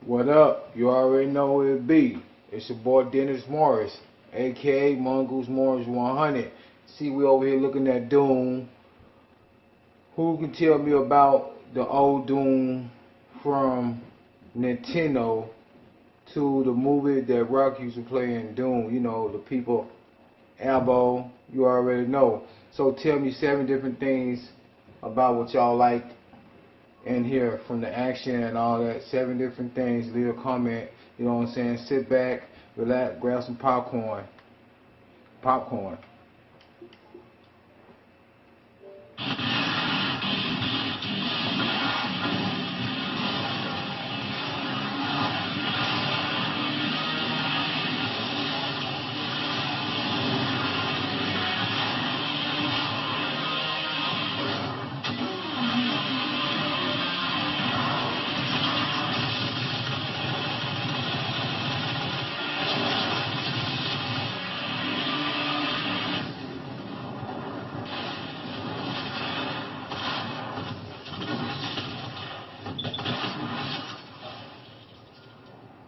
What up? You already know who it be. It's your boy Dennis Morris, aka Mongoose Morris 100. See, we over here looking at Doom. Who can tell me about the old Doom from Nintendo to the movie that Rock used to play in Doom? You know, the people elbow. You already know. So tell me 7 different things about what y'all like in here from the action and all that. 7 different things. Leave a comment. You know what I'm saying? Sit back, relax, grab some popcorn. Popcorn.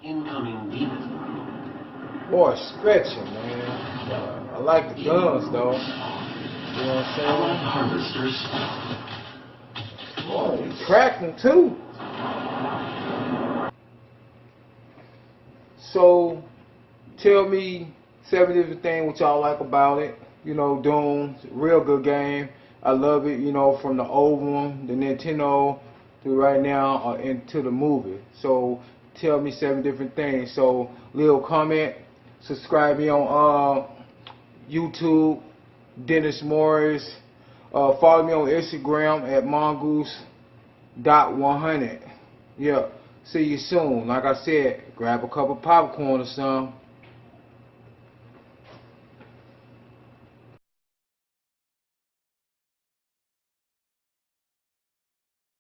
Incoming demon. Boy, stretching, man. I like the guns, though. You know what I'm saying? Harvesters. Boy, he cracked them, too. So, tell me 7 different things what y'all like about it. You know, Doom, real good game. I love it, you know, from the old one, the Nintendo, to right now, into the movie. So, tell me 7 different things. So, leave a comment, subscribe me on YouTube, Dennis Morris. Follow me on Instagram at mongoose.100. Yeah, see you soon. Like I said, grab a cup of popcorn or something.